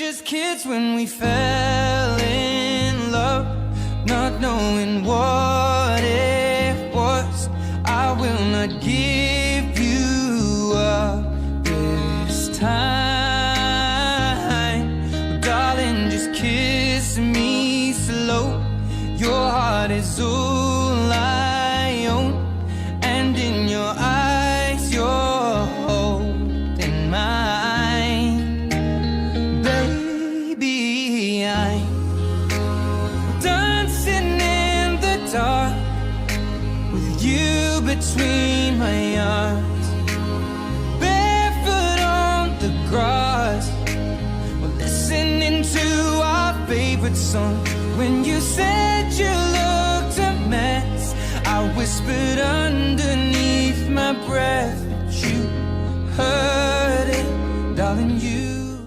just kids when we fell in love, not knowing what it was. I will not give you up this time. Oh, darling, just kiss me slow. Your heart is all I own, and in your eyes you're holding mine. Baby, I'm dancing in the dark with you between my arms, barefoot on the grass. We're listening to our favorite song. When you said you looked a mess, I whispered underneath my breath, but you heard it, darling, you